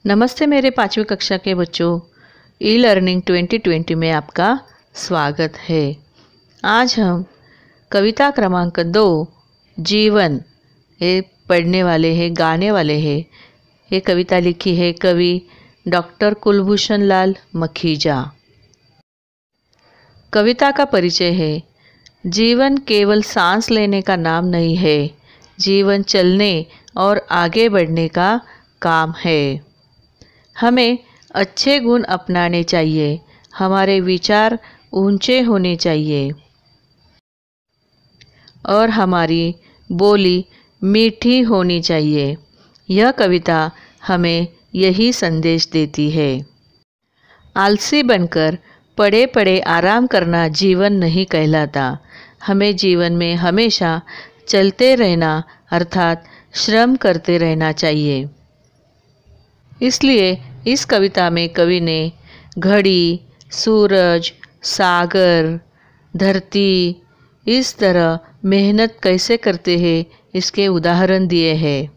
नमस्ते मेरे 5वीं कक्षा के बच्चों। ई लर्निंग 2020 में आपका स्वागत है। आज हम कविता क्रमांक 2 जीवन ये पढ़ने वाले हैं, गाने वाले हैं। ये कविता लिखी है कवि डॉक्टर कुलभूषण लाल मखीजा। कविता का परिचय है। जीवन केवल सांस लेने का नाम नहीं है, जीवन चलने और आगे बढ़ने का काम है। हमें अच्छे गुण अपनाने चाहिए, हमारे विचार ऊंचे होने चाहिए और हमारी बोली मीठी होनी चाहिए। यह कविता हमें यही संदेश देती है। आलसी बनकर पड़े पड़े आराम करना जीवन नहीं कहलाता। हमें जीवन में हमेशा चलते रहना अर्थात श्रम करते रहना चाहिए। इसलिए इस कविता में कवि ने घड़ी, सूरज, सागर, धरती इस तरह मेहनत कैसे करते हैं इसके उदाहरण दिए हैं।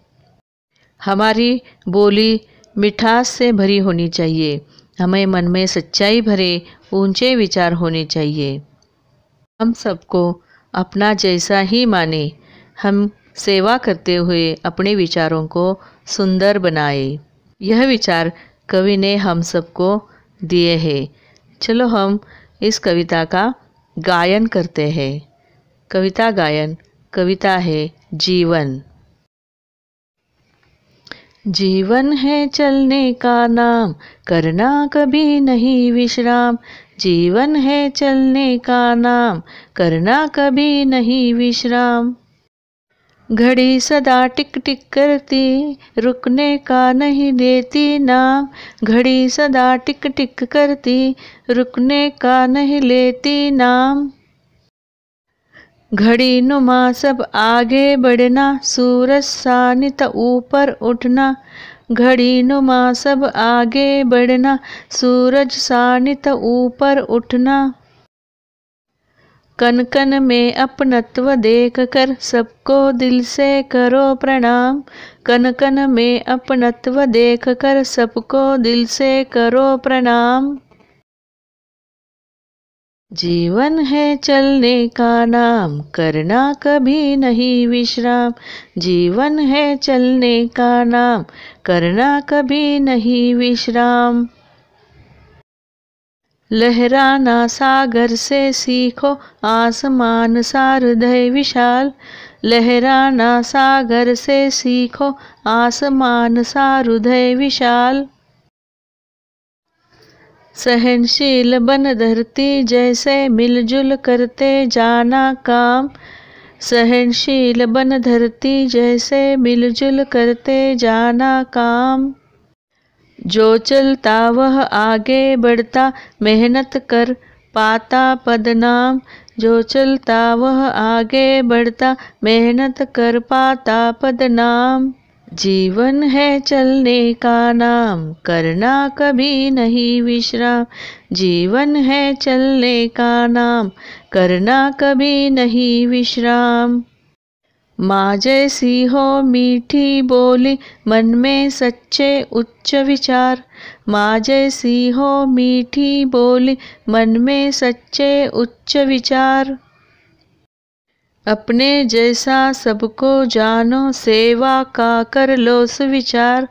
हमारी बोली मिठास से भरी होनी चाहिए। हमें मन में सच्चाई भरे ऊंचे विचार होने चाहिए। हम सबको अपना जैसा ही माने। हम सेवा करते हुए अपने विचारों को सुंदर बनाए। यह विचार कवि ने हम सबको दिए हैं। चलो हम इस कविता का गायन करते हैं। कविता गायन। कविता है जीवन। जीवन है चलने का नाम, करना कभी नहीं विश्राम। जीवन है चलने का नाम, करना कभी नहीं विश्राम। घड़ी सदा टिक टिक करती, रुकने का नहीं देती नाम। घड़ी सदा टिक टिक करती, रुकने का नहीं लेती नाम। घड़ी नुमा सब आगे बढ़ना, सूरज सा नित ऊपर उठना। घड़ी नुमा सब आगे बढ़ना, सूरज सा नित ऊपर उठना। कन कन में अपनत्व देख कर सबको दिल से करो प्रणाम। कन कन में अपनत्व देख कर सबको दिल से करो प्रणाम। जीवन है चलने का नाम, करना कभी नहीं विश्राम। जीवन है चलने का नाम, करना कभी नहीं विश्राम। लहराना सागर से सीखो, आसमान सा हृदय विशाल। लहराना सागर से सीखो, आसमान सा हृदय विशाल। सहनशील बन धरती जैसे, मिलजुल करते जाना काम। सहनशील बन धरती जैसे, मिलजुल करते जाना काम। जो चलता वह आगे बढ़ता, मेहनत कर पाता पदनाम। जो चलता वह आगे बढ़ता, मेहनत कर पाता पदनाम। जीवन है चलने का नाम, करना कभी नहीं विश्राम। जीवन है चलने का नाम, करना कभी नहीं विश्राम। माँ जैसी हो मीठी बोली, मन में सच्चे उच्च विचार। माँ जैसी हो मीठी बोली, मन में सच्चे उच्च विचार। अपने जैसा सबको जानो, सेवा का कर लो सुविचार।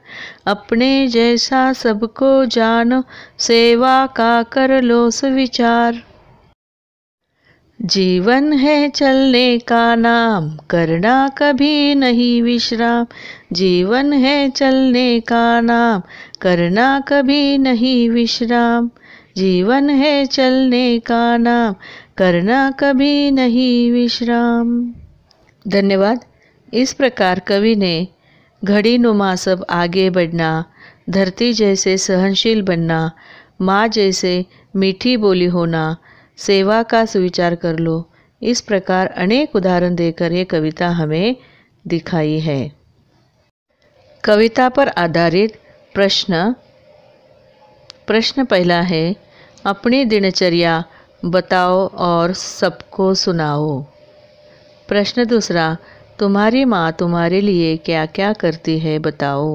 अपने जैसा सबको जानो, सेवा का कर लो सुविचार। जीवन है चलने का नाम, करना कभी नहीं विश्राम। जीवन है चलने का नाम, करना कभी नहीं विश्राम। जीवन है चलने का नाम, करना कभी नहीं विश्राम। धन्यवाद। इस प्रकार कवि ने घड़ी नुमा सब आगे बढ़ना, धरती जैसे सहनशील बनना, माँ जैसे मीठी बोली होना, सेवा का सुविचार कर लो, इस प्रकार अनेक उदाहरण देकर ये कविता हमें दिखाई है। कविता पर आधारित प्रश्न पहला है, अपनी दिनचर्या बताओ और सबको सुनाओ। प्रश्न दूसरा, तुम्हारी माँ तुम्हारे लिए क्या क्या करती है बताओ।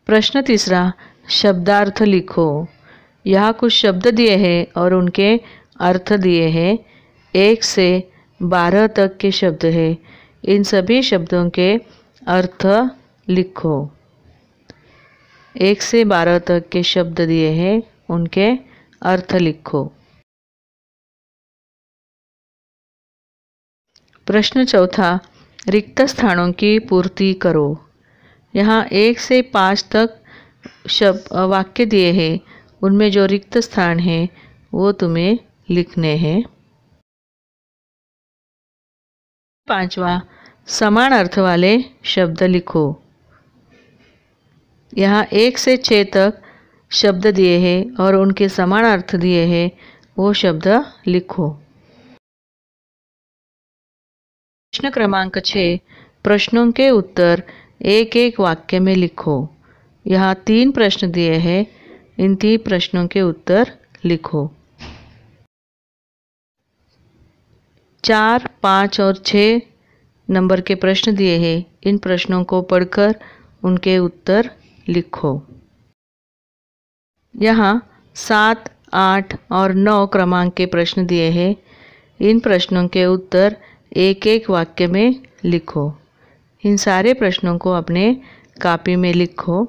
प्रश्न तीसरा, शब्दार्थ लिखो। यहाँ कुछ शब्द दिए हैं और उनके अर्थ दिए हैं। 1 से 12 तक के शब्द हैं। इन सभी शब्दों के अर्थ लिखो। 1 से 12 तक के शब्द दिए हैं, उनके अर्थ लिखो। प्रश्न चौथा, रिक्त स्थानों की पूर्ति करो। यहाँ 1 से 5 तक वाक्य दिए हैं, उनमें जो रिक्त स्थान हैं वो तुम्हें लिखने हैं। पांचवा, समान अर्थ वाले शब्द लिखो। यहाँ 1 से 6 तक शब्द दिए हैं और उनके समान अर्थ दिए हैं, वो शब्द लिखो। प्रश्न क्रमांक 6, प्रश्नों के उत्तर एक एक वाक्य में लिखो। यहाँ 3 प्रश्न दिए हैं, इन 3 प्रश्नों के उत्तर लिखो। 4, 5 और 6 नंबर के प्रश्न दिए हैं, इन प्रश्नों को पढ़कर उनके उत्तर लिखो। यहाँ 7, 8 और 9 क्रमांक के प्रश्न दिए हैं, इन प्रश्नों के उत्तर एक एक वाक्य में लिखो। इन सारे प्रश्नों को अपने कॉपी में लिखो।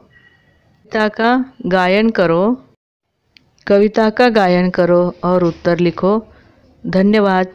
कविता का गायन करो और उत्तर लिखो। धन्यवाद।